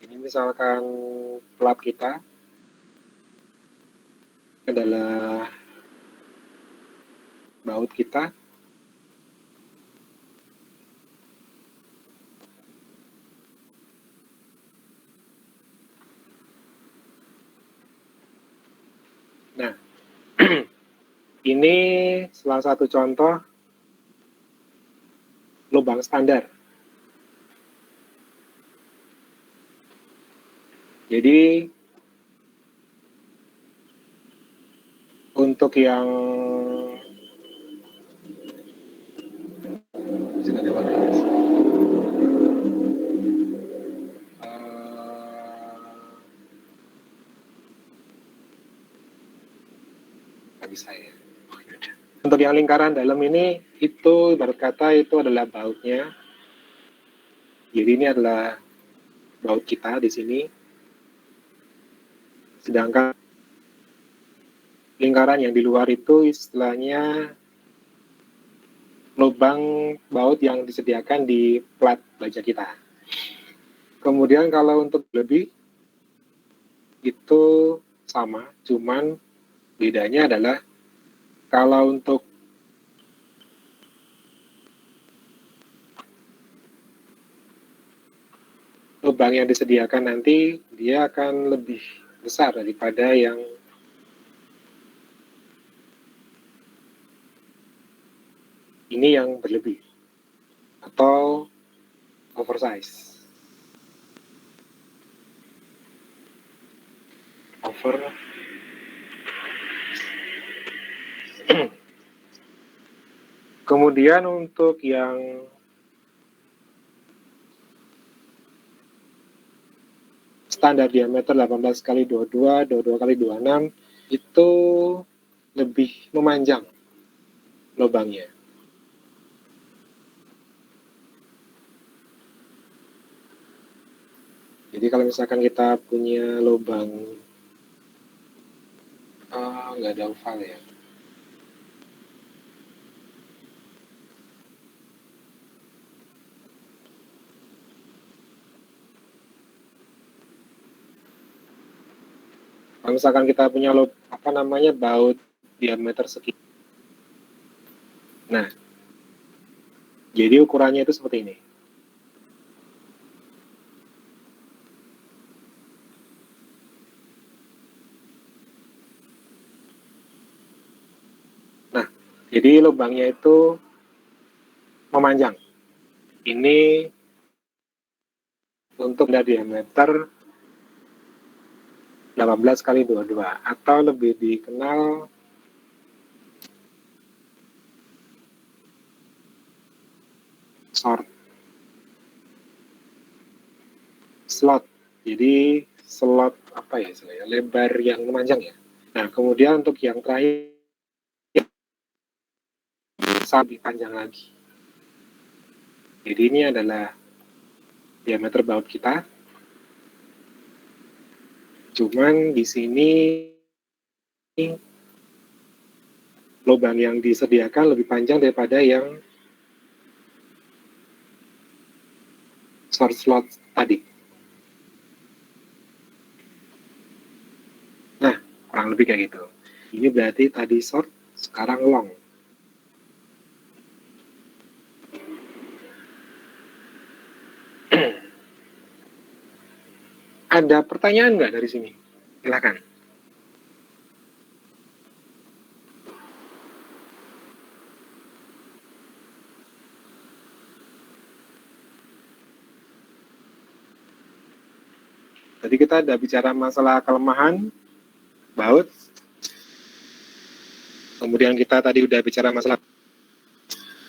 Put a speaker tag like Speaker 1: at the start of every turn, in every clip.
Speaker 1: Ini misalkan plat kita adalah baut kita. Nah, ini salah satu contoh lubang standar. Jadi untuk yang bisa ya. Untuk yang lingkaran dalam ini itu ibarat kata itu adalah bautnya. Jadi ini adalah baut kita di sini. Sedangkan lingkaran yang di luar itu istilahnya lubang baut yang disediakan di plat baja kita. Kemudian kalau untuk lebih itu sama, cuman bedanya adalah kalau untuk lubang yang disediakan nanti dia akan lebih besar daripada yang ini yang berlebih atau oversize. Kemudian untuk yang standar diameter 18 kali 22, 22 kali 26 itu lebih memanjang lubangnya. Jadi kalau misalkan kita punya lubang nggak ada oval ya. Kalau misalkan kita punya baut diameter sekian. Nah, jadi ukurannya itu seperti ini. Nah, jadi lubangnya itu memanjang. Ini untuk diameter 18 kali 22 atau lebih dikenal short slot. Jadi slot apa ya istilahnya, lebar yang memanjang ya. Nah, kemudian untuk yang terakhir lebih panjang lagi. Jadi ini adalah diameter baut kita. Cuman di sini lubang yang disediakan lebih panjang daripada yang short slot tadi. Nah, kurang lebih kayak gitu. Ini berarti tadi short, sekarang long. Ada pertanyaan nggak dari sini? Silakan. Tadi kita ada bicara masalah kelemahan baut. Kemudian kita tadi udah bicara masalah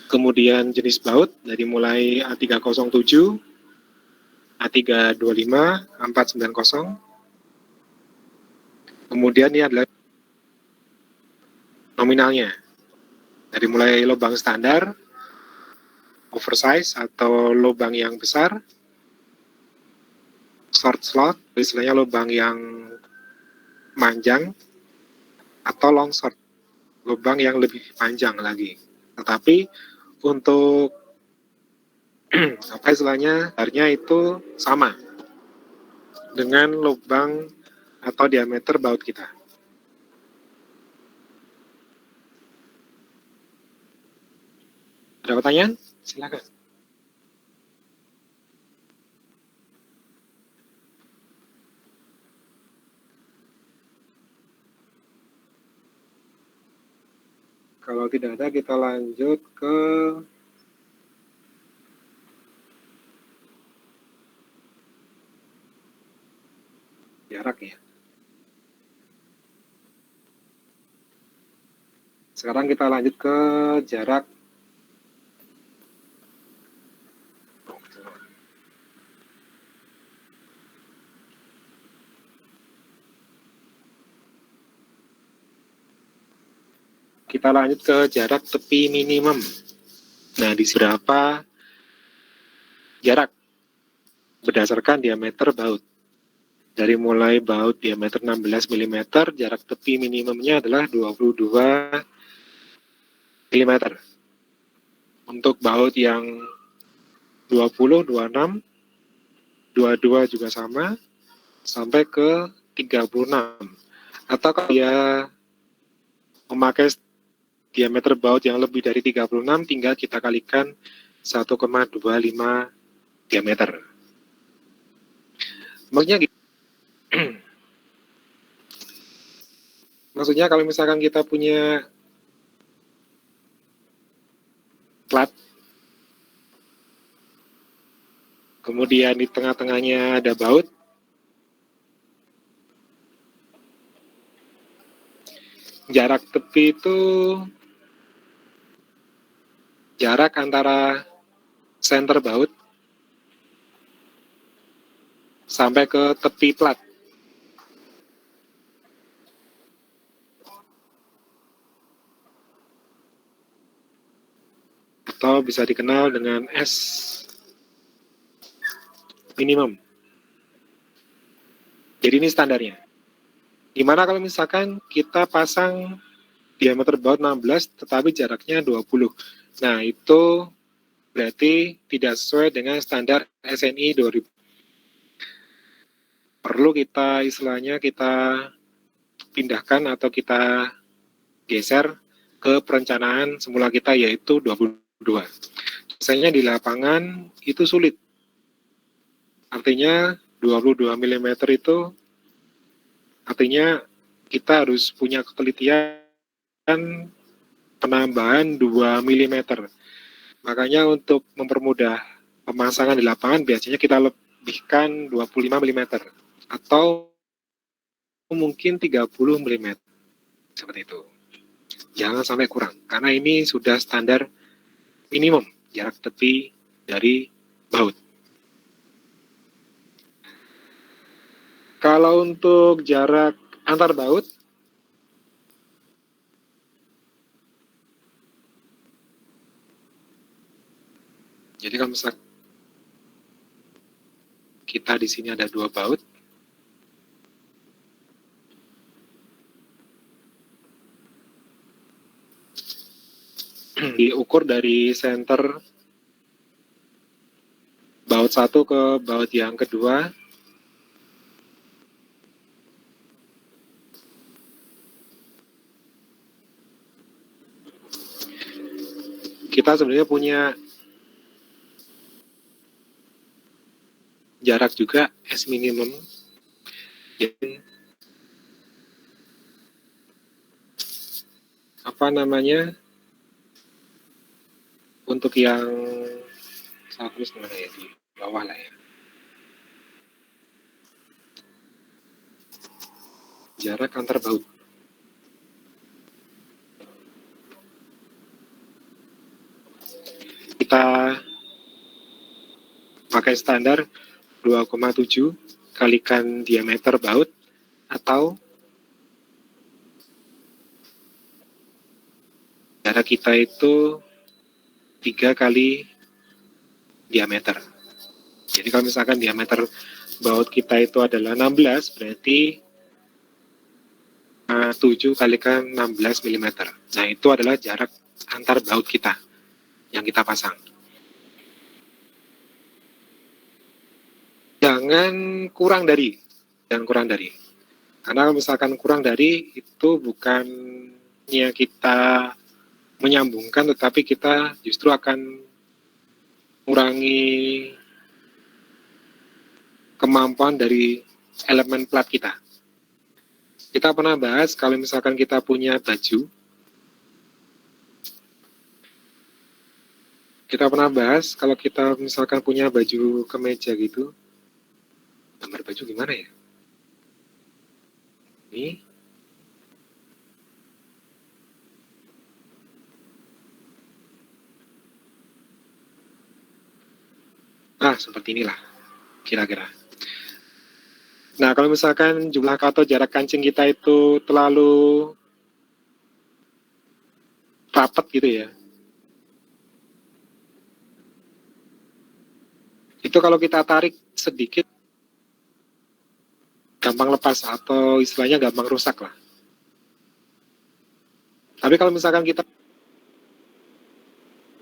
Speaker 1: kemudian jenis baut dari mulai A307, A325, A490. Kemudian ini adalah nominalnya. Dari mulai lubang standar, oversize atau lubang yang besar, short slot, istilahnya lubang yang panjang, atau long short, lubang yang lebih panjang lagi. Tetapi untuk apa istilahnya, harganya itu sama. dengan lubang atau diameter baut kita. Ada pertanyaan? Silakan. Kalau tidak ada, kita lanjut ke jarak ya. Sekarang kita lanjut ke jarak. Kita lanjut ke jarak tepi minimum. Nah, di berapa jarak berdasarkan diameter baut. Dari mulai baut diameter 16 mm, jarak tepi minimumnya adalah 22 mm. Untuk baut yang 20, 26, 22 juga sama, sampai ke 36. Atau kalau dia memakai diameter baut yang lebih dari 36, tinggal kita kalikan 1,25 diameter. Maksudnya kalau misalkan kita punya plat, kemudian di tengah-tengahnya ada baut, jarak tepi itu jarak antara center baut sampai ke tepi plat. Atau bisa dikenal dengan S minimum. Jadi ini standarnya. Gimana kalau misalkan kita pasang diameter baut 16 tetapi jaraknya 20. Nah, itu berarti tidak sesuai dengan standar SNI 2000. Perlu kita istilahnya kita pindahkan atau kita geser ke perencanaan semula kita, yaitu 22. Biasanya di lapangan itu sulit. Artinya 22 mm itu artinya kita harus punya ketelitian penambahan 2 mm. Makanya untuk mempermudah pemasangan di lapangan biasanya kita lebihkan 25 mm atau mungkin 30 mm. Seperti itu. Jangan sampai kurang, karena ini sudah standar minimum jarak tepi dari baut. Kalau untuk jarak antar baut, jadi kalau misalnya kita di sini ada 2 baut, diukur dari center baut 1 ke baut yang kedua. Kita sebenarnya punya jarak juga S minimum. Jadi, apa namanya, untuk yang satu mana ya, di bawah lah ya. Jarak antar baut. Kita pakai standar 2,7 kalikan diameter baut atau jarak kita itu 3 kali diameter. Jadi kalau misalkan diameter baut kita itu adalah 16, berarti 7 kalikan 16 mm. Nah, itu adalah jarak antar baut kita yang kita pasang. Ya, jangan kurang dari. Karena kalau misalkan kurang dari, itu bukannya kita menyambungkan, tetapi kita justru akan mengurangi kemampuan dari elemen plat kita. Kita pernah bahas kalau misalkan kita punya baju, kalau kita misalkan punya baju kemeja gitu, gambar baju gimana ya? Ini, seperti inilah kira-kira. Nah, kalau misalkan jumlah atau jarak kancing kita itu terlalu rapat gitu ya, itu kalau kita tarik sedikit gampang lepas atau istilahnya gampang rusak lah. Tapi kalau misalkan kita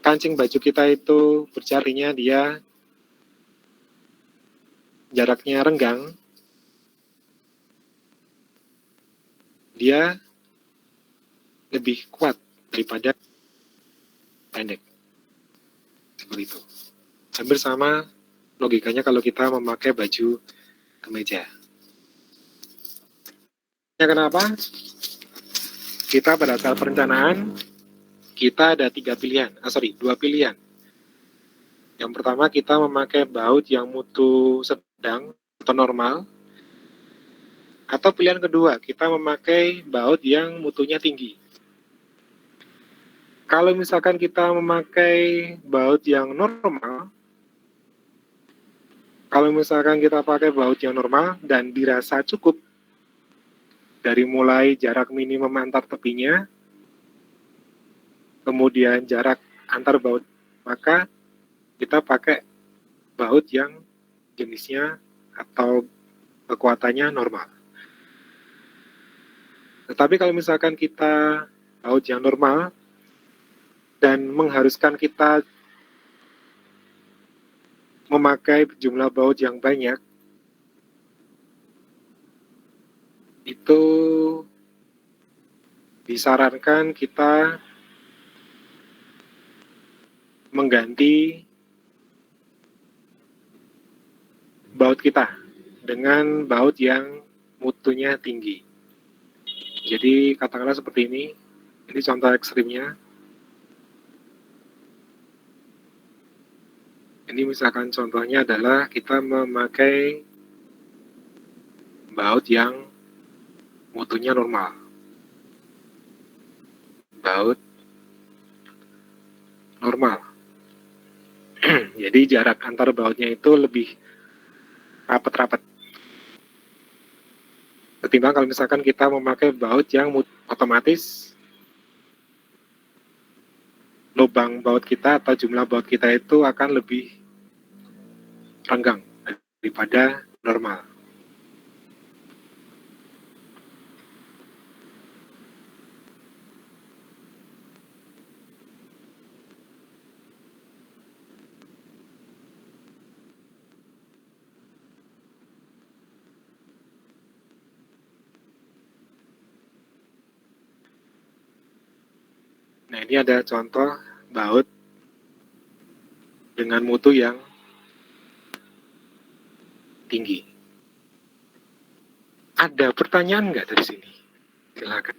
Speaker 1: kancing baju kita itu berjarinya dia jaraknya renggang, dia lebih kuat daripada pendek. Seperti itu. Hampir sama logikanya kalau kita memakai baju kemeja. Kenapa? Kita pada saat perencanaan, kita ada 2 pilihan. Yang pertama, kita memakai baut yang mutu sedang atau normal. Atau pilihan kedua, kita memakai baut yang mutunya tinggi. Kalau misalkan kita memakai baut yang normal, dan dirasa cukup dari mulai jarak minimum antar tepinya, kemudian jarak antar baut, maka kita pakai baut yang jenisnya atau kekuatannya normal. Tetapi kalau misalkan kita baut yang normal dan mengharuskan kita memakai jumlah baut yang banyak, itu disarankan kita mengganti baut kita dengan baut yang mutunya tinggi. Jadi katakanlah seperti ini contoh ekstrimnya. Ini misalkan contohnya adalah kita memakai baut yang mutunya normal. Baut normal. Jadi jarak antar bautnya itu lebih rapat-rapat. Ketimbang kalau misalkan kita memakai baut yang otomatis lubang baut kita atau jumlah baut kita itu akan lebih renggang daripada normal. Nah, ini ada contoh baut dengan mutu yang tinggi. Ada pertanyaan nggak dari sini? Silakan.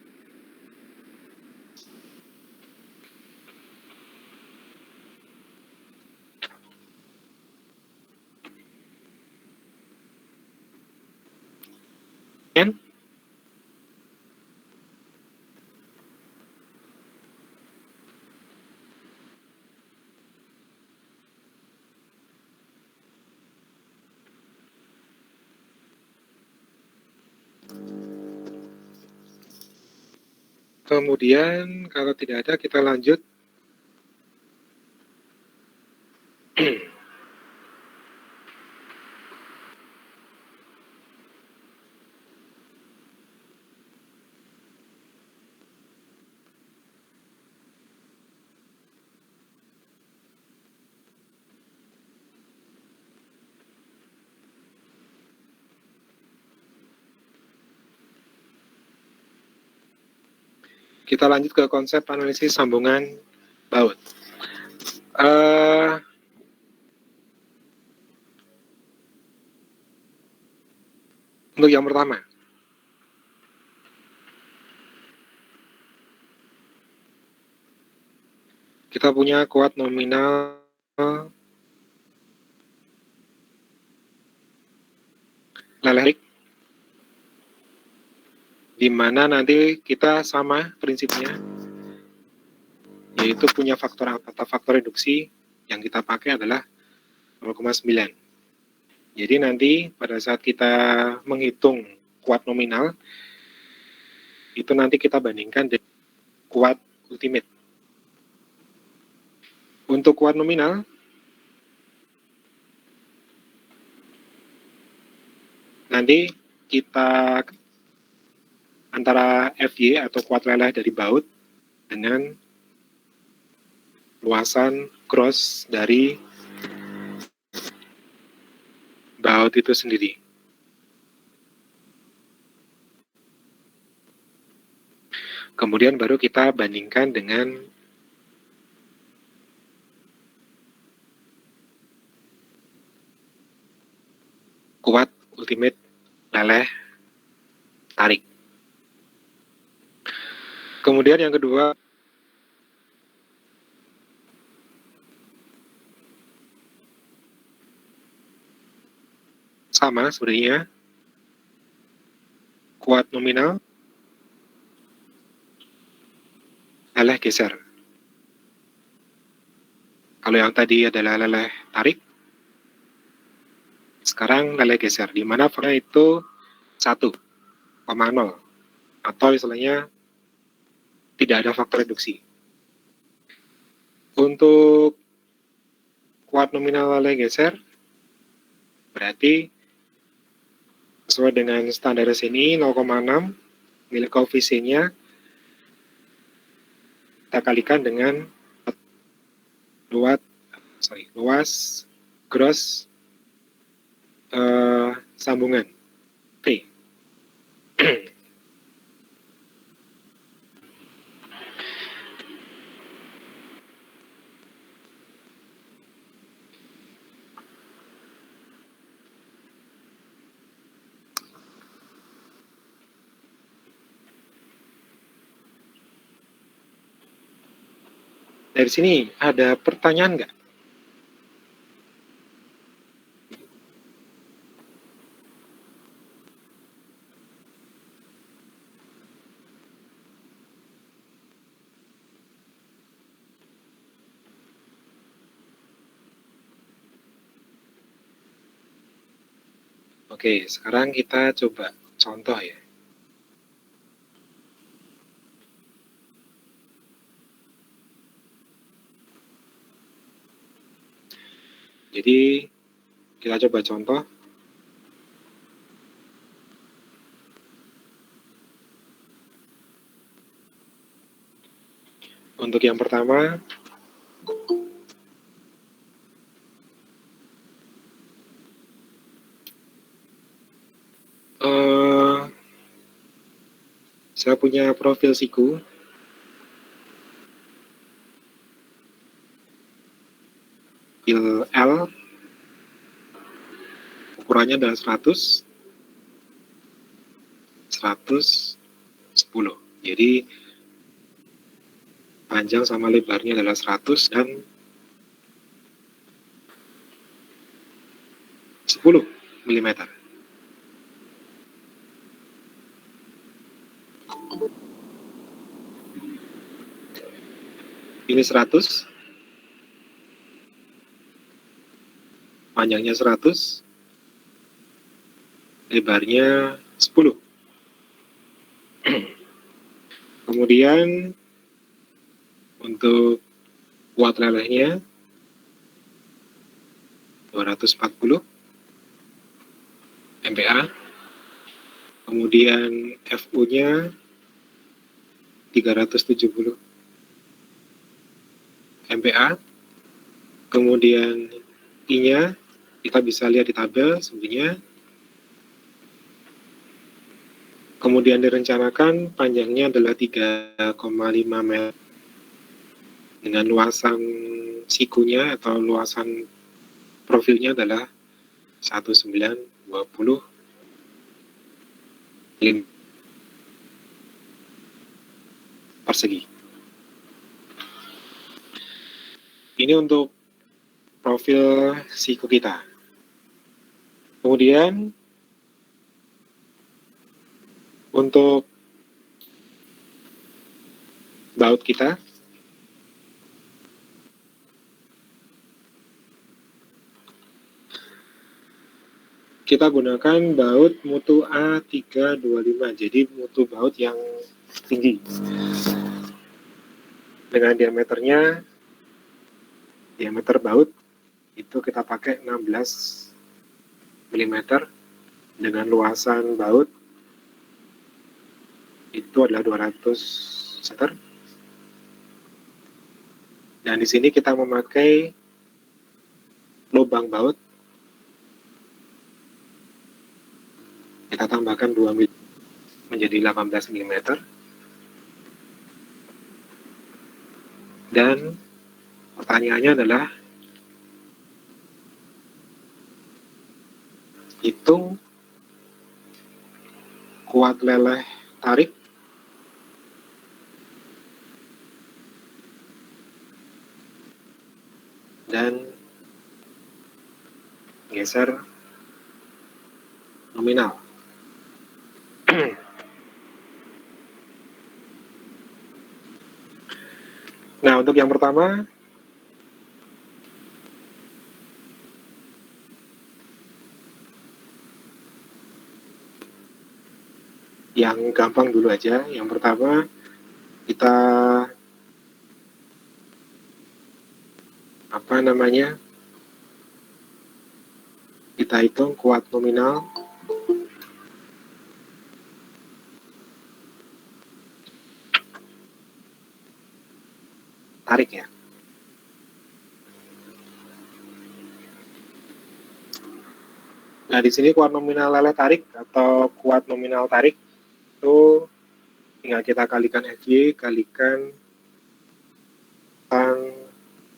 Speaker 1: Kan? Kemudian kalau tidak ada kita lanjut. Kita lanjut ke konsep analisis sambungan baut. Untuk yang pertama, kita punya kuat nominal lelerik, di mana nanti kita sama prinsipnya, yaitu punya faktor apa? Faktor reduksi yang kita pakai adalah 0,9. Jadi nanti pada saat kita menghitung kuat nominal, itu nanti kita bandingkan dengan kuat ultimate. Untuk kuat nominal, nanti kita antara FY atau kuat leleh dari baut dengan luasan cross dari baut itu sendiri. Kemudian baru kita bandingkan dengan kuat ultimate leleh tarik. Kemudian yang kedua, sama sebenarnya, kuat nominal leleh geser. Kalau yang tadi adalah leleh tarik, sekarang leleh geser, di mana faktornya itu 1,0 atau istilahnya tidak ada faktor reduksi. Untuk kuat nominal leleh geser, berarti sesuai dengan standar sini 0,6, nilai koefisiennya kita kalikan dengan luas cross sambungan P. Dari sini ada pertanyaan nggak? Oke, sekarang kita coba contoh ya. Jadi kita coba contoh. Untuk yang pertama, saya punya profil siku. L, ukurannya adalah 100, 110. Jadi panjang sama lebarnya adalah 100 dan 10 mm. Ini 100, panjangnya 100, lebarnya 10. Kemudian untuk kuat lelehnya 240 MPa. Kemudian FU-nya 370 MPa. Kemudian I-nya kita bisa lihat di tabel sebenarnya Kemudian direncanakan panjangnya adalah 3,5 meter dengan luasan sikunya atau luasan profilnya adalah 1920 mm persegi. Ini untuk profil siku kita. Kemudian untuk baut kita, kita gunakan baut mutu A325, jadi mutu baut yang tinggi. Dengan diameter baut itu kita pakai 16 mm dengan luasan baut itu adalah 200 cm. Dan di sini kita memakai lubang baut, kita tambahkan 2 mm menjadi 18 mm. Dan pertanyaannya adalah hitung kuat leleh tarik dan geser nominal. Nah, untuk yang pertama, yang gampang dulu aja. Yang pertama, kita kita hitung kuat nominal tarik ya. Nah, di sini kuat nominal leleh tarik atau kuat nominal tarik itu tinggal kita kalikan FY kalikan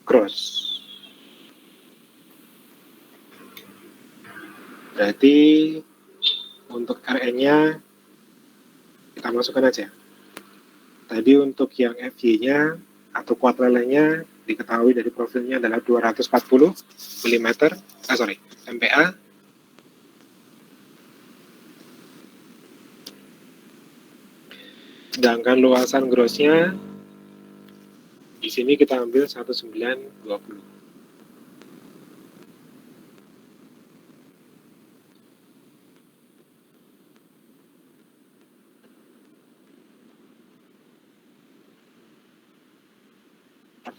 Speaker 1: gross. Berarti untuk RN-nya kita masukkan aja. Tadi untuk yang FY-nya atau kuat lelehnya diketahui dari profilnya adalah 240 mm, MPa. Sedangkan luasan grossnya di sini kita ambil 1920.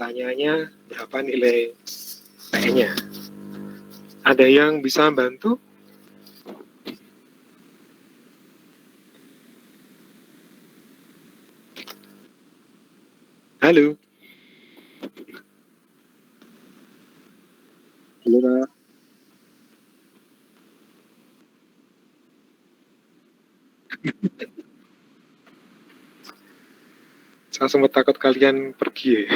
Speaker 1: Pertanyaannya, berapa nilai P-nya? Ada yang bisa bantu? Halo?
Speaker 2: Halo, Kak.
Speaker 1: Saya sempat takut kalian pergi ya.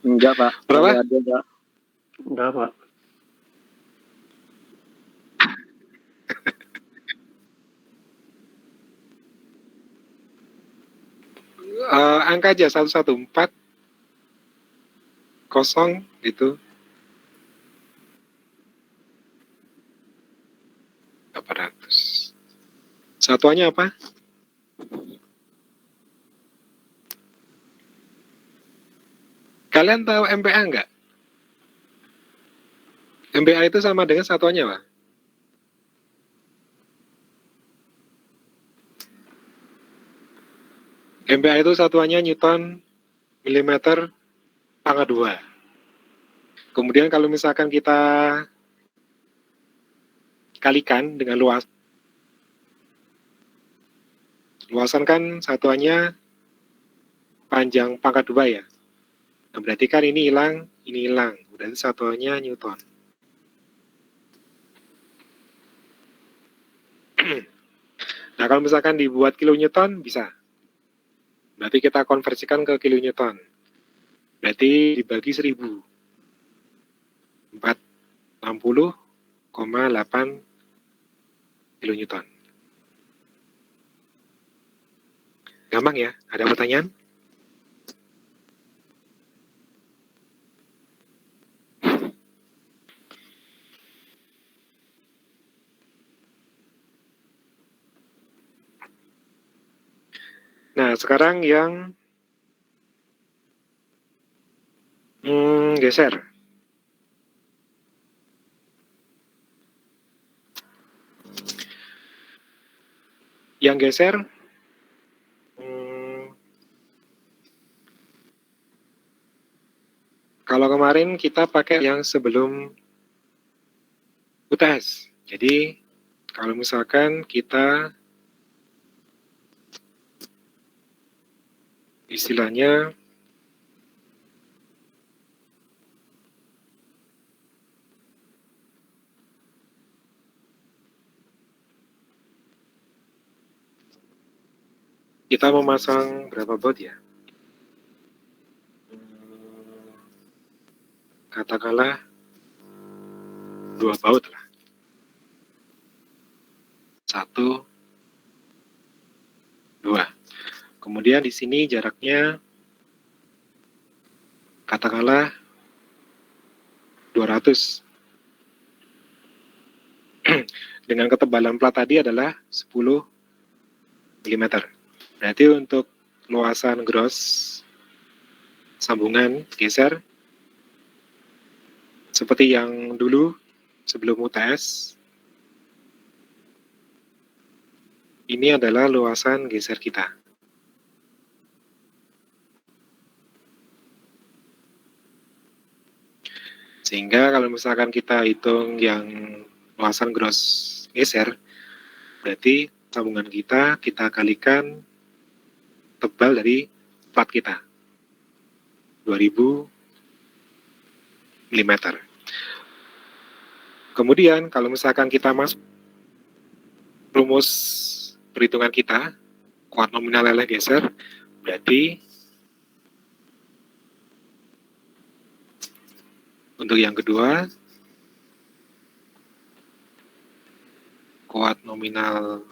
Speaker 2: Enggak, Pak.
Speaker 1: Berapa?
Speaker 2: Ada, Pak. Enggak, Pak.
Speaker 1: Angka aja 1140 gitu. 800. Satuannya apa? Kalian tahu MPa enggak? MPa itu sama dengan satuannya, Pak? MPa itu satuannya Newton milimeter pangkat 2. Kemudian kalau misalkan kita kalikan dengan luasan kan satuannya panjang pangkat 2 ya. Nah, berarti kan ini hilang. Berarti satuannya Newton. Nah, kalau misalkan dibuat kilonewton, bisa. Berarti kita konversikan ke kilonewton. Berarti dibagi 1000. 460,8 kilonewton. Gampang ya? Ada pertanyaan? Nah, sekarang yang geser. Yang geser, kalau kemarin kita pakai yang sebelum UTS. Jadi, kalau misalkan kita istilahnya kita memasang berapa baut ya? Katakanlah 2 baut lah. 1, 2. Kemudian di sini jaraknya katakanlah 200. Dengan ketebalan plat tadi adalah 10 mm. Berarti untuk luasan gross sambungan geser seperti yang dulu sebelum UTS, ini adalah luasan geser kita. Sehingga kalau misalkan kita hitung yang luasan gross geser, berarti sambungan kita kalikan tebal dari plat kita, 2000 mm. Kemudian kalau misalkan kita masuk rumus perhitungan kita, kuat nominal leleh geser, berarti untuk yang kedua, kuat nominal,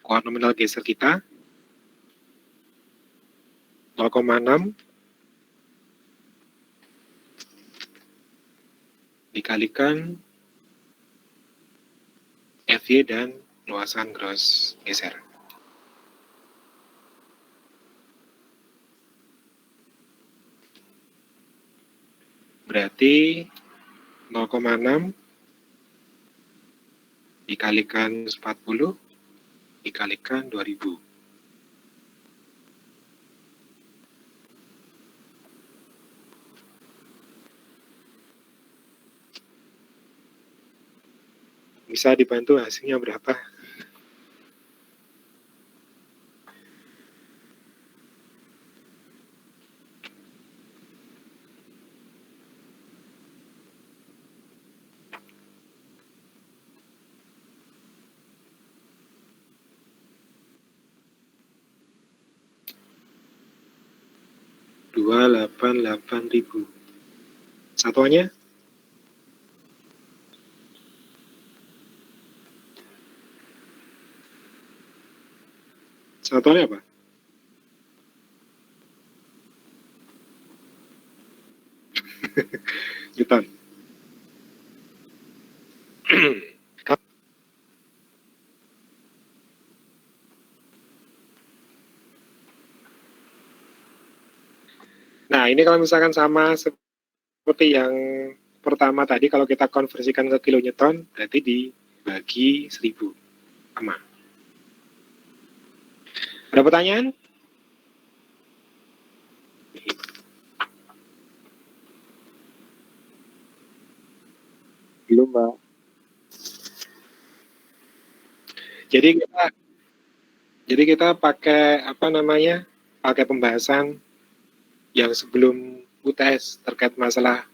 Speaker 1: kuat nominal geser kita 0,6 dikalikan FY dan luasan gross geser. Berarti 0,6 dikalikan 40 dikalikan 2000. Bisa dibantu hasilnya berapa? Rp288.000. Satuannya? Satuannya apa? Newton. Nah, ini kalau misalkan sama seperti yang pertama tadi, kalau kita konversikan ke kilonewton, berarti dibagi 1000. Sama. Ada pertanyaan?
Speaker 2: Belum, Pak.
Speaker 1: Jadi kita pakai apa namanya? pakai pembahasan yang sebelum UTS terkait masalah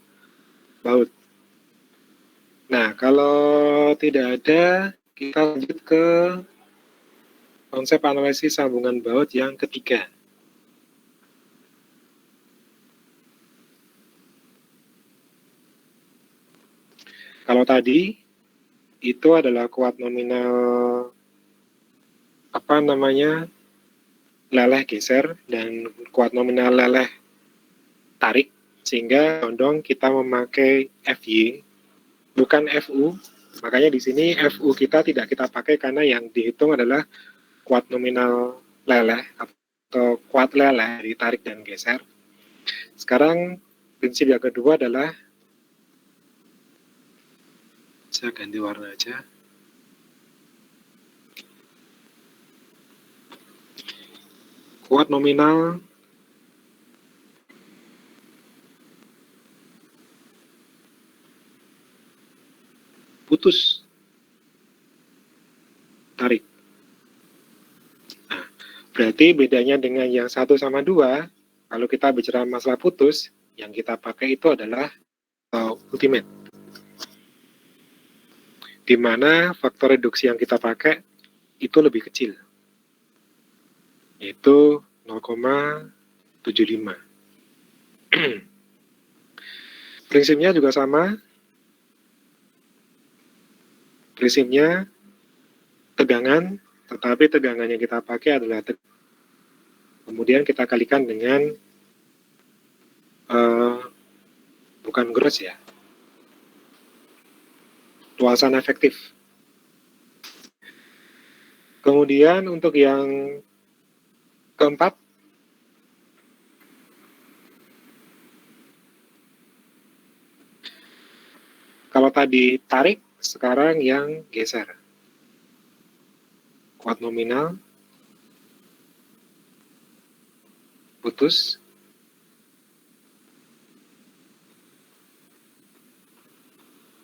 Speaker 1: baut. Nah, kalau tidak ada, kita lanjut ke konsep analisis sambungan baut yang ketiga. Kalau tadi itu adalah kuat nominal leleh geser dan kuat nominal leleh tarik, sehingga condong kita memakai FY bukan FU. Makanya di sini FU kita tidak kita pakai karena yang dihitung adalah kuat nominal leleh atau kuat leleh di tarik dan geser. Sekarang prinsip yang kedua adalah, saya ganti warna aja. Kuat nominal putus tarik. Nah, berarti bedanya dengan yang 1 sama 2, kalau kita bicara masalah putus, yang kita pakai itu adalah ultimate. Di mana faktor reduksi yang kita pakai itu lebih kecil, yaitu 0,75. Prinsipnya juga sama. Prinsipnya tegangan, tetapi tegangan yang kita pakai adalah kemudian kita kalikan dengan bukan gross ya, luasan efektif. Kemudian untuk yang keempat, kalau tadi tarik, sekarang yang geser. Kuat nominal, putus,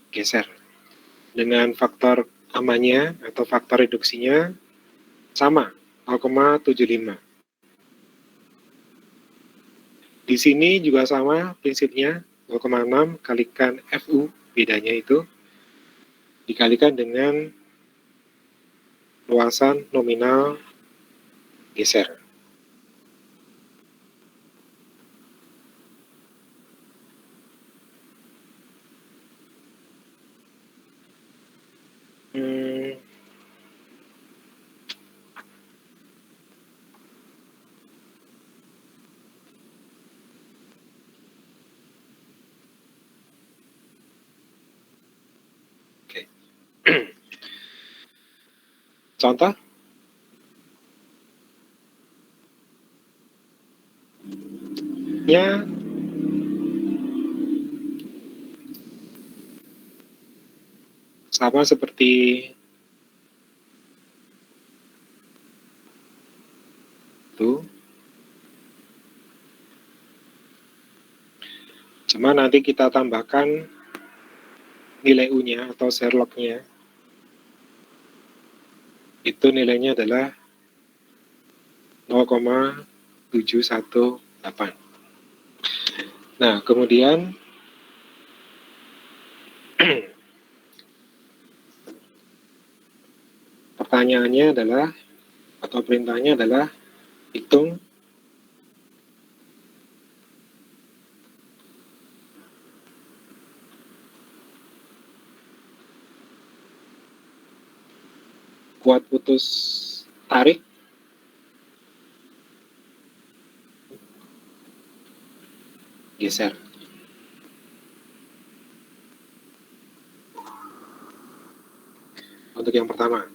Speaker 1: geser. Dengan faktor amannya atau faktor reduksinya sama, 0,75. Di sini juga sama prinsipnya, 0,6 kalikan FU, bedanya itu dikalikan dengan luasan nominal geser. Oke. Contoh, ya sama seperti itu, cuma nanti kita tambahkan nilai U-nya atau Sherlock-nya. Itu nilainya adalah 0,718. Nah, kemudian pertanyaannya adalah, atau perintahnya adalah, hitung kuat putus tarik geser. Untuk yang pertama.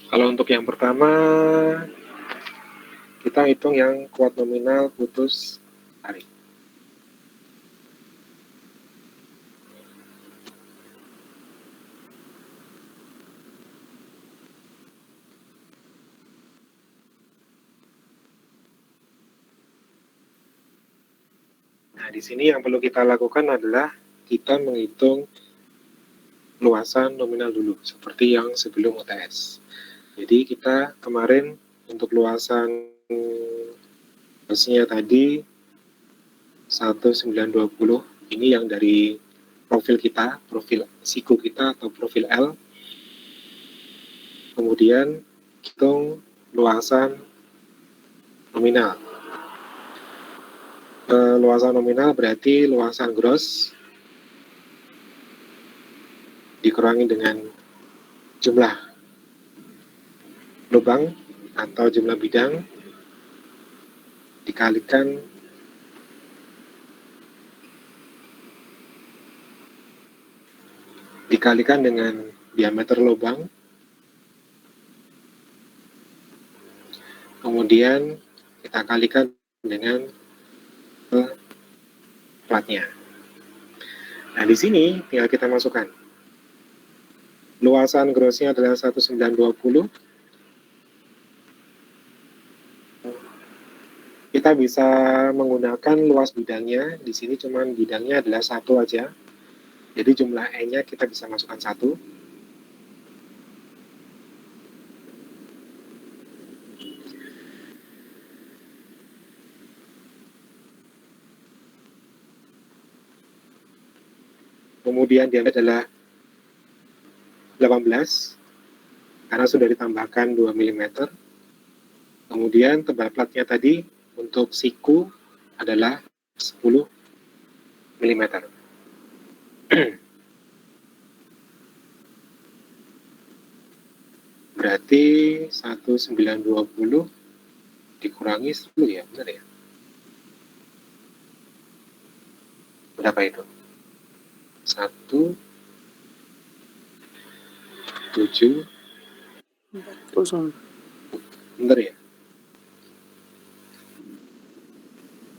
Speaker 1: Kalau untuk yang pertama, kita hitung yang kuat nominal putus tarik. Nah, di sini yang perlu kita lakukan adalah kita menghitung luasan nominal dulu, seperti yang sebelum UTS. Jadi kita kemarin untuk luasan gasnya tadi 1920, ini yang dari profil kita, profil siku kita atau profil L. Kemudian hitung luasan nominal. Luasan nominal berarti luasan gross dikurangi dengan jumlah lubang atau jumlah bidang dikalikan dengan diameter lubang, kemudian kita kalikan dengan platnya. Nah, di sini tinggal kita masukkan. Luasan grossnya adalah 1920. Kita bisa menggunakan luas bidangnya. Di sini cuman bidangnya adalah 1 aja. Jadi jumlah E-nya kita bisa masukkan 1. Kemudian diameter adalah 18 karena sudah ditambahkan 2 mm. Kemudian tebal platnya tadi untuk siku adalah 10 mm. Berarti 1920 dikurangi 10 ya, benar ya? Berapa itu? 1, 7, benar ya?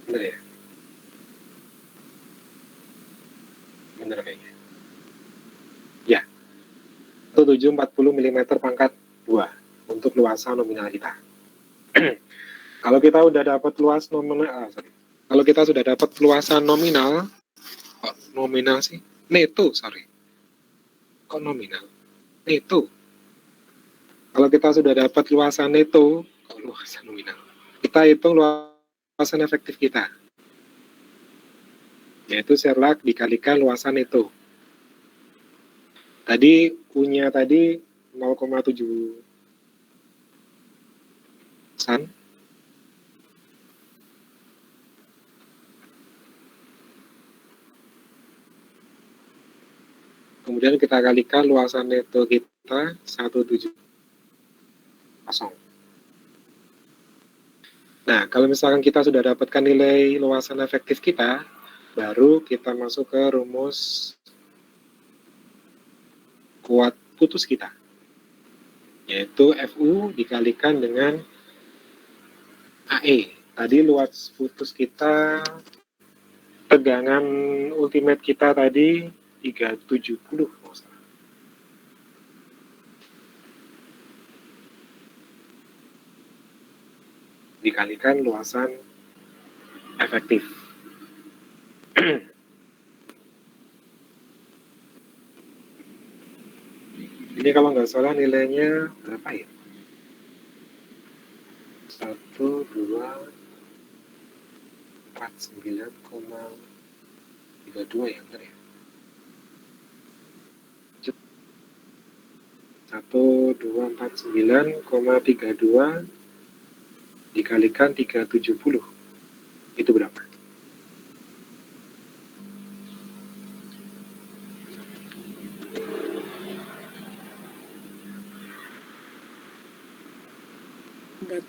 Speaker 1: Benar ya? Benar kayaknya. Ya, 740 mm pangkat 2 untuk luasan nominal kita. Kalau kita udah dapat luas nominal, kalau kita sudah dapat luasan nominal, kok nominal sih? Neto, sorry. Kok nominal? Neto. Kalau kita sudah dapat luasan neto, kok luasan nominal? Kita hitung luasan efektif kita, yaitu serlak dikalikan luasan neto. Tadi U-nya tadi 0,7 san. Kemudian kita kalikan luasan neto kita 170. Nah, kalau misalkan kita sudah dapatkan nilai luasan efektif kita, baru kita masuk ke rumus kuat putus kita, yaitu FU dikalikan dengan AE. Tadi luas putus kita, tegangan ultimate kita tadi 370. Dikalikan luasan efektif. Ini kalau nggak salah nilainya berapa ya? 1249,32 ya, benar ya? 1249,32 dikalikan 370, itu berapa?
Speaker 2: Pak.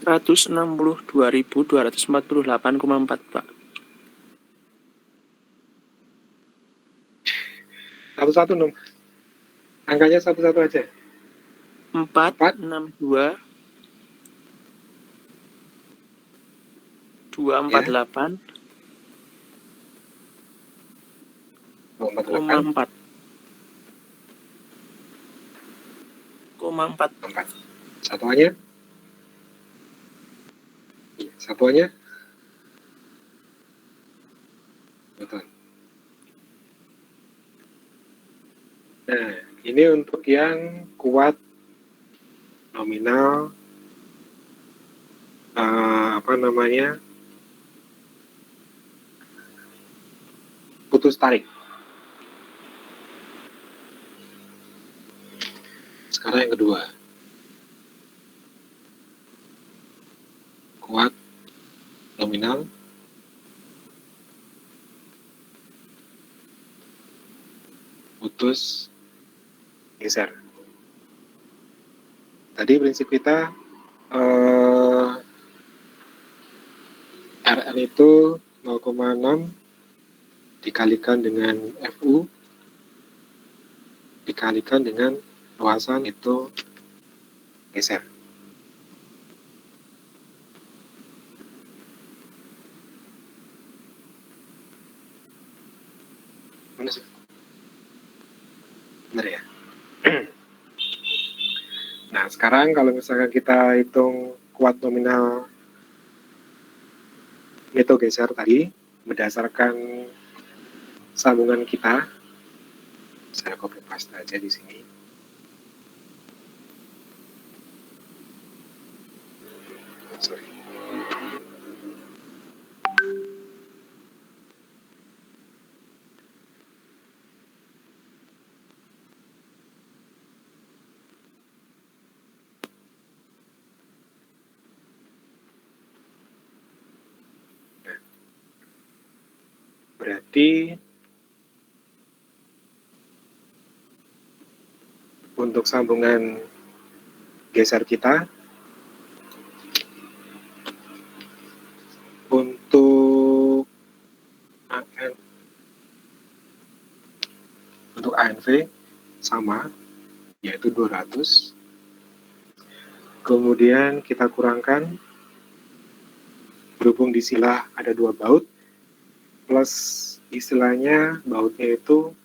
Speaker 2: 462.248,4, Pak.
Speaker 1: Satu-satu dong. Angkanya satu-satu aja.
Speaker 2: 462 248
Speaker 1: 4.
Speaker 2: 4.
Speaker 1: Satuannya? Satuannya? Betul. Nah, ini untuk yang kuat nominal putus tarik. Sekarang yang kedua, kuat nominal putus geser. Tadi prinsip kita Rn itu 0,6 dikalikan dengan Fu dikalikan dengan luasan itu geser. Mana sih? Benar ya? Nah, sekarang kalau misalkan kita hitung kuat nominal neto geser tadi, berdasarkan sambungan kita, saya copy paste aja di sini. Sorry. Nah, berarti untuk sambungan geser kita, untuk ANV sama, yaitu 200. Kemudian kita kurangkan, berhubung di sila ada 2 baut, plus istilahnya bautnya itu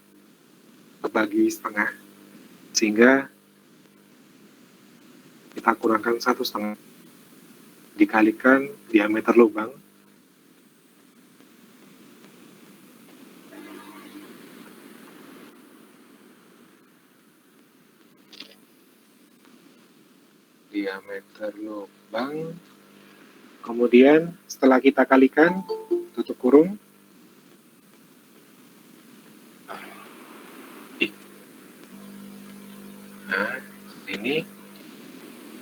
Speaker 1: kebagi setengah, sehingga kita kurangkan 1,5 dikalikan diameter lubang, kemudian setelah kita kalikan, tutup kurung, nah ini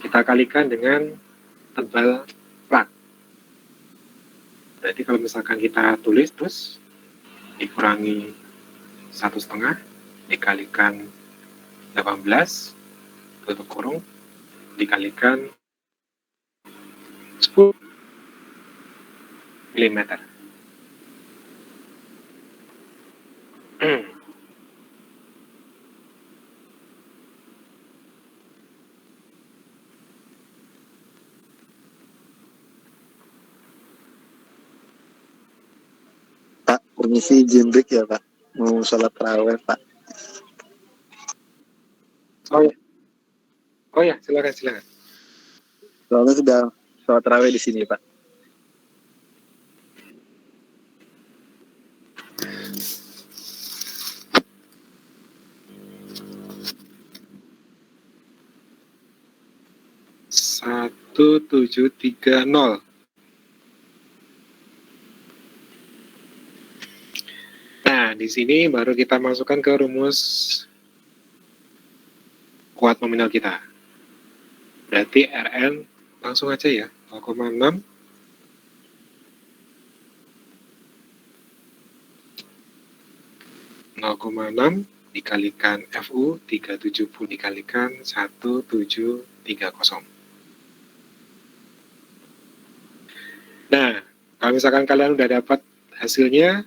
Speaker 1: kita kalikan dengan tebal plat. Berarti kalau misalkan kita tulis terus dikurangi 1,5 dikalikan 18, tutup kurung, dikalikan 10 mm.
Speaker 3: Pak, permisi izin break ya Pak, mau sholat tarawih Pak.
Speaker 1: Oh ya, silakan.
Speaker 3: Soalnya sudah sholat tarawih di sini Pak.
Speaker 1: Satu 730. Nah, di sini baru kita masukkan ke rumus kuat nominal kita. Berarti Rn langsung aja ya, 0,6 dikalikan Fu 370 dikalikan 1730. Nah, kalau misalkan kalian udah dapat hasilnya,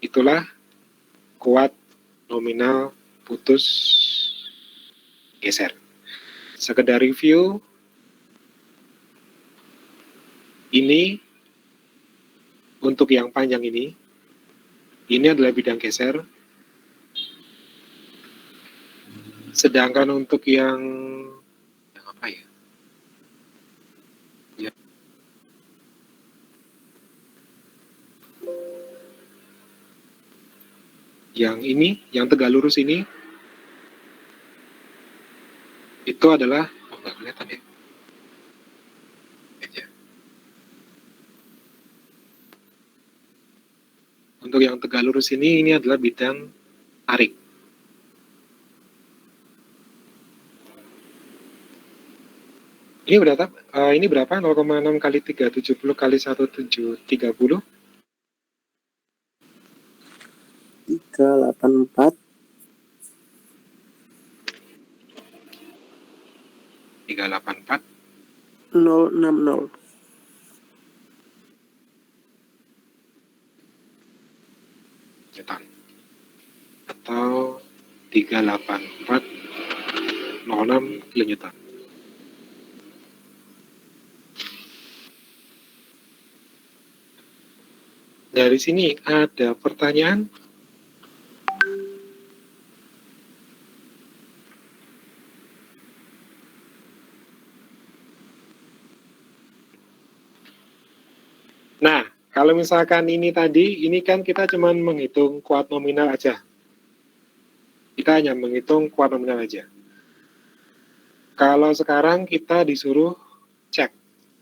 Speaker 1: itulah kuat nominal putus geser. Sekedar review, ini untuk yang panjang ini adalah bidang geser. Sedangkan untuk yang apa ya? Yang ini, yang tegak lurus ini, itu adalah, nggak kelihatan ya? Untuk yang tegak lurus ini adalah bidang tarik. Ini berapa? Ini berapa? 0,6 kali 370 kali 1730.
Speaker 2: 384
Speaker 1: 384
Speaker 2: 060.
Speaker 1: Newton. Atau 384 06 kilonewton. Dari sini ada pertanyaan? Nah, kalau misalkan ini tadi, ini kan kita cuma menghitung kuat nominal aja. Kita hanya menghitung kuat nominal aja. Kalau sekarang kita disuruh cek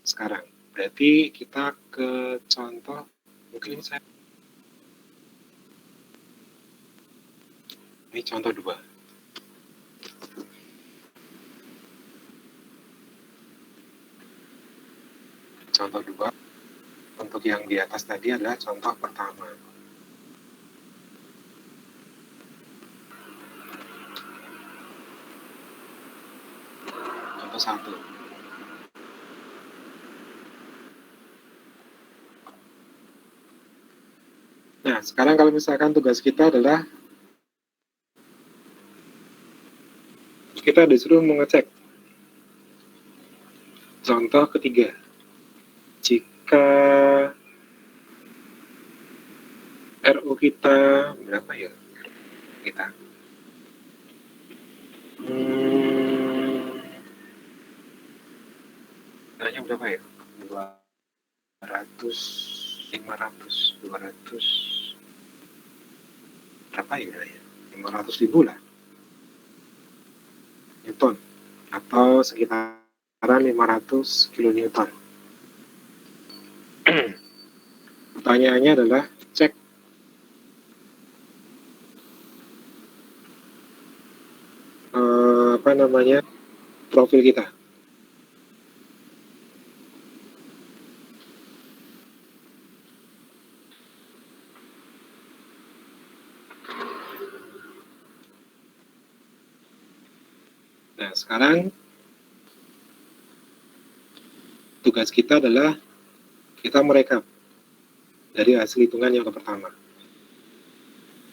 Speaker 1: sekarang. Berarti kita ke contoh, mungkin ini contoh 2. Contoh 2. Untuk yang di atas tadi adalah contoh pertama. Contoh 1. Nah, sekarang kalau misalkan tugas kita adalah kita disuruh mengecek. Contoh ketiga. Jika RO kita berapa ya? Kita nanya berapa ya? 200, 500, 200 berapa ya? 500.000 lah Newton, atau sekitaran 500 kilonewton. Pertanyaannya adalah cek profil kita. Nah, sekarang tugas kita adalah kita merekap dari hasil hitungan yang pertama.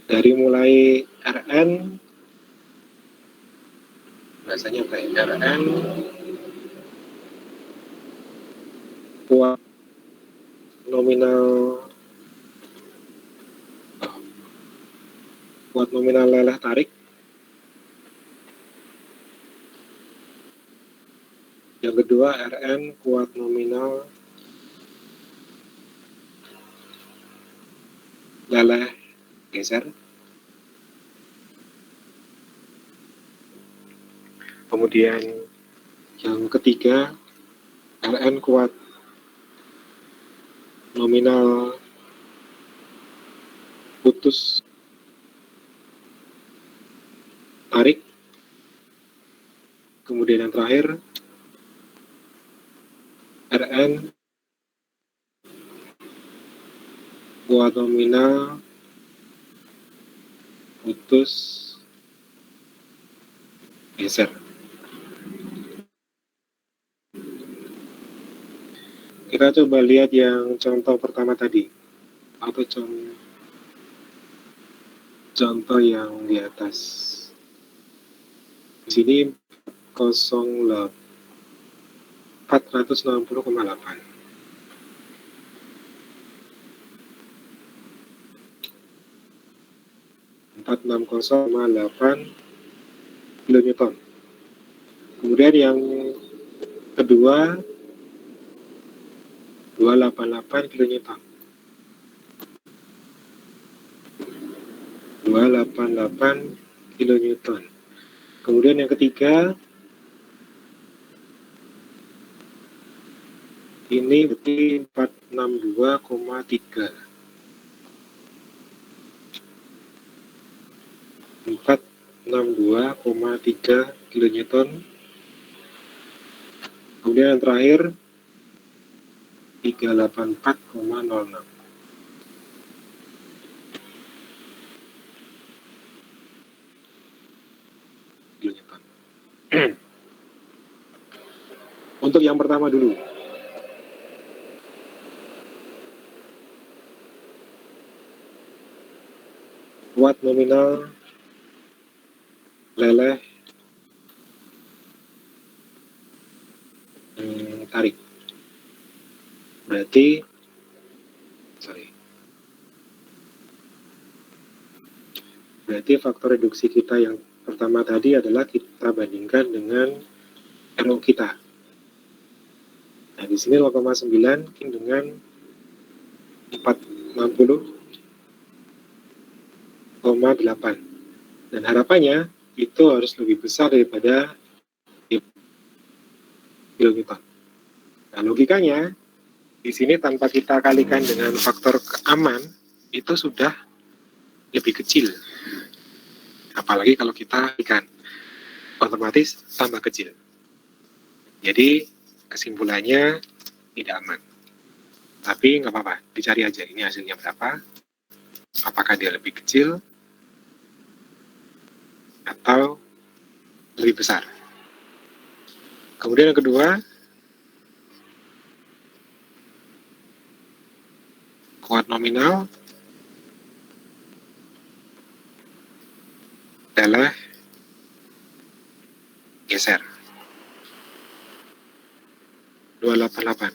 Speaker 1: Dari mulai RN, biasanya kayak RN kuat nominal lelah tarik. Yang kedua RN kuat nominal lelah geser. Kemudian yang ketiga RN kuat nominal putus tarik. Kemudian yang terakhir RN kuat nominal putus geser. Kita coba lihat yang contoh pertama tadi, atau contoh yang di atas. Di sini 460,8. 460,8 kilonewton. Kemudian yang kedua 288 kilonewton. 288 kilonewton. Kemudian yang ketiga ini berarti 462,3. 462,3 kilonewton. Kemudian yang terakhir 384,06 kilonewton. Untuk yang pertama dulu. Watt nominal leleh tarik. Berarti faktor reduksi kita yang pertama tadi adalah kita bandingkan dengan RO kita. Nah, di sini 0,9 dengan 460,8. Dan harapannya itu harus lebih besar daripada kilonewton. Nah, logikanya di sini tanpa kita kalikan dengan faktor aman itu sudah lebih kecil. Apalagi kalau kita kalikan, otomatis tambah kecil. Jadi kesimpulannya tidak aman. Tapi nggak apa-apa, dicari aja ini hasilnya berapa. Apakah dia lebih kecil atau lebih besar. Kemudian yang kedua, kuat nominal adalah geser 288.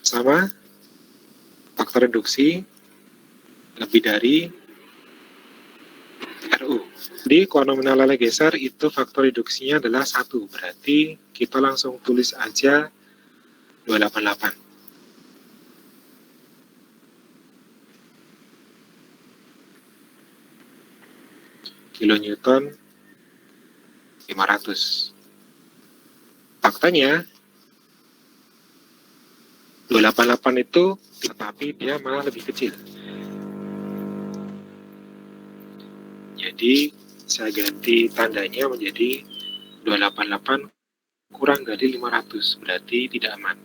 Speaker 1: Sama faktor reduksi lebih dari RU. Jadi kuat nominal leleh geser itu faktor reduksinya adalah 1. Berarti kita langsung tulis aja 288. Kilonewton 500. Faktanya 288 itu tetapi dia malah lebih kecil. Jadi saya ganti tandanya menjadi 288 kurang dari 500, berarti tidak aman.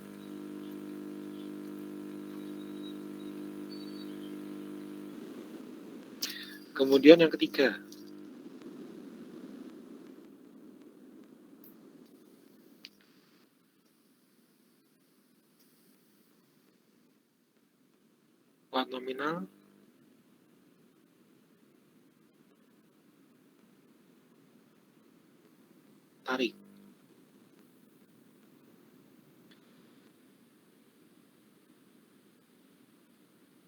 Speaker 1: Kemudian yang ketiga, kuat nominal tarik.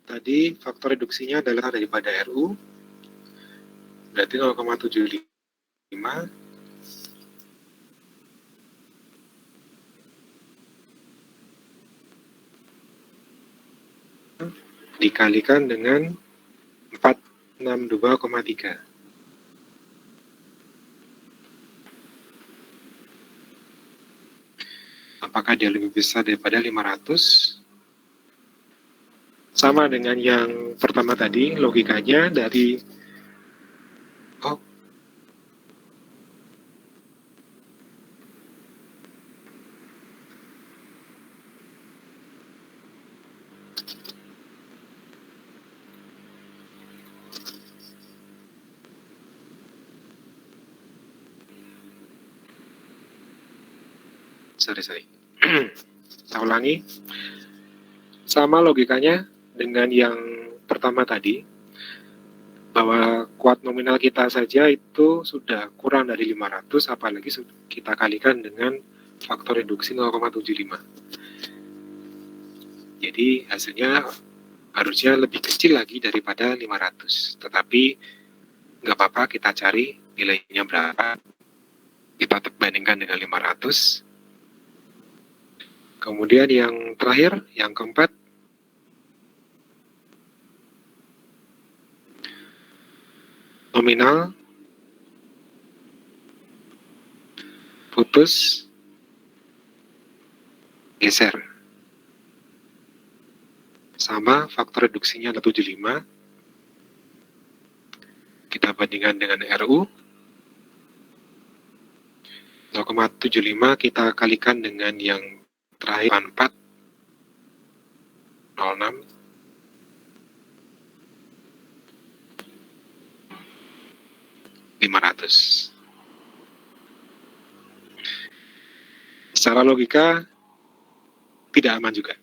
Speaker 1: Tadi faktor reduksinya adalah daripada RU, berarti 0,75 dikalikan dengan 462,3. Apakah dia lebih besar daripada 500? Sama dengan yang pertama tadi, logikanya dari sorry. Saya ulangi. Sama logikanya dengan yang pertama tadi, bahwa kuat nominal kita saja itu sudah kurang dari 500, apalagi kita kalikan dengan faktor reduksi 0,75. Jadi hasilnya harusnya lebih kecil lagi daripada 500. Tetapi nggak apa-apa, kita cari nilainya berapa. Kita bandingkan dengan 500. Kemudian yang terakhir, yang keempat, nominal putus geser. Sama faktor reduksinya ada 75. perbandingan dengan RU. 0,75 kita kalikan dengan yang terakhir 4, 06. $500. Secara logika tidak aman juga.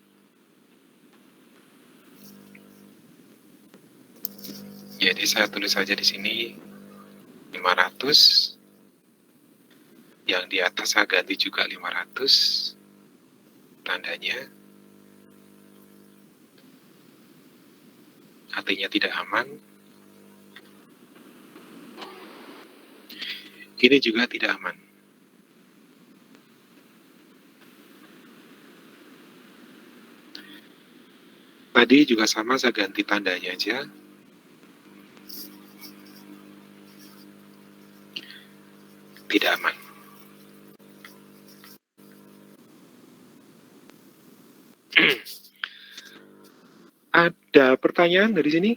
Speaker 1: Jadi saya tulis saja di sini 500. Yang di atas saya ganti juga 500 tandanya, artinya tidak aman. Ini juga tidak aman. Tadi juga sama, saya ganti tandanya aja. Tidak aman. Ada pertanyaan dari sini?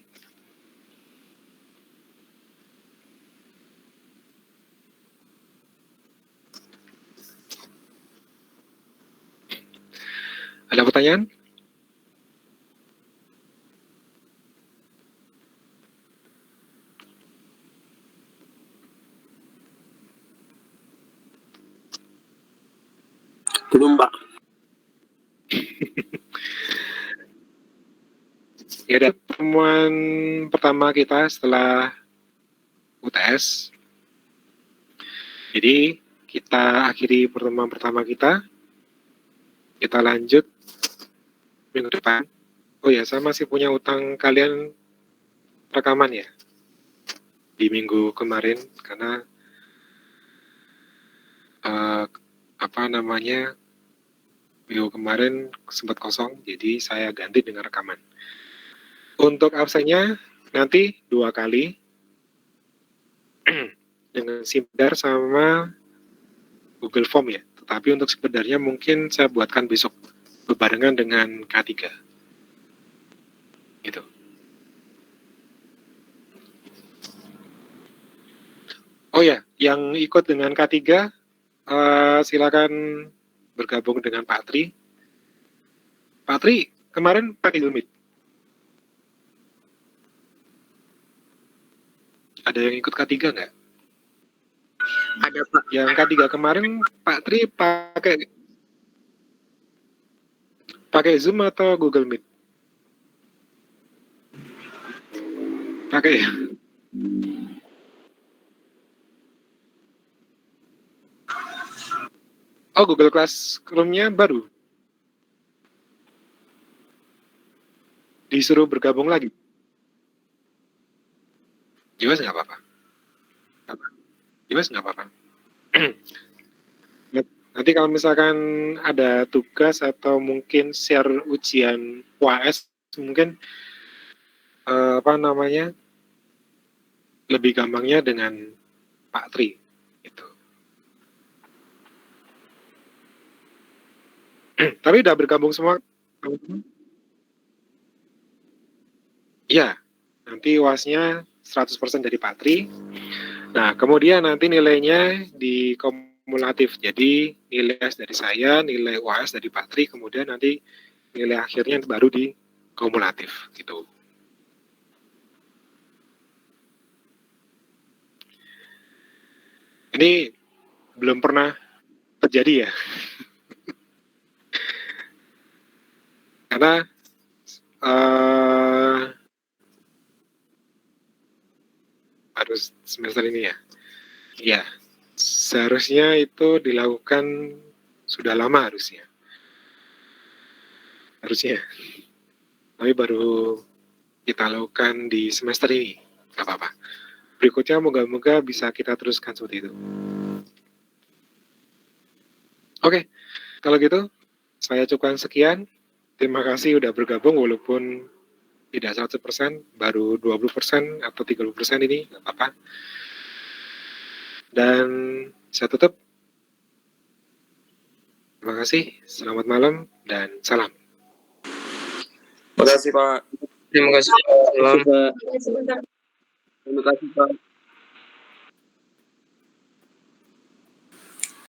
Speaker 1: Ada pertanyaan?
Speaker 2: Belum, Pak.
Speaker 1: Ya, ada pertemuan pertama kita setelah UTS. Jadi, kita akhiri pertemuan pertama kita. Kita lanjut minggu depan. Oh ya, saya masih punya utang kalian rekaman ya di minggu kemarin, karena minggu kemarin sempat kosong, jadi saya ganti dengan rekaman. Untuk absennya nanti 2 kali dengan Simpedar sama Google Form ya. Tetapi untuk Simpedarnya mungkin saya buatkan besok berbarengan dengan K3. Gitu. Oh ya, yang ikut dengan K3 silakan bergabung dengan Pak Tri. Pak Tri kemarin pakai Google Meet. Ada yang ikut K3 nggak?
Speaker 2: Ada, Pak.
Speaker 1: Yang K3 kemarin Pak Tri pakai Zoom atau Google Meet? Pakai ya? Oh, Google Classroom-nya baru? Disuruh bergabung lagi? Jelas nggak apa-apa? Jelas nggak apa-apa? Nanti kalau misalkan ada tugas atau mungkin share ujian UAS, mungkin lebih gampangnya dengan Pak Tri. Gitu. Tapi udah bergabung semua? Iya, nanti UAS-nya 100% dari Pak Tri. Nah, kemudian nanti nilainya di kumulatif. Jadi nilai S dari saya, nilai UAS dari Pak Tri, kemudian nanti nilai akhirnya baru di kumulatif gitu. Ini belum pernah terjadi ya. Karena harus semester ini ya. Ya, seharusnya itu dilakukan sudah lama harusnya. Tapi baru kita lakukan di semester ini. Gak apa-apa. Berikutnya moga-moga bisa kita teruskan seperti itu. Oke, kalau gitu saya cukupkan sekian. Terima kasih udah bergabung walaupun tidak 100%, baru 20% atau 30% ini, gak apa-apa. Dan saya tutup. Terima kasih, selamat malam, dan salam.
Speaker 4: Terima kasih Pak.
Speaker 5: Terima kasih. Salam.
Speaker 4: Terima kasih Pak.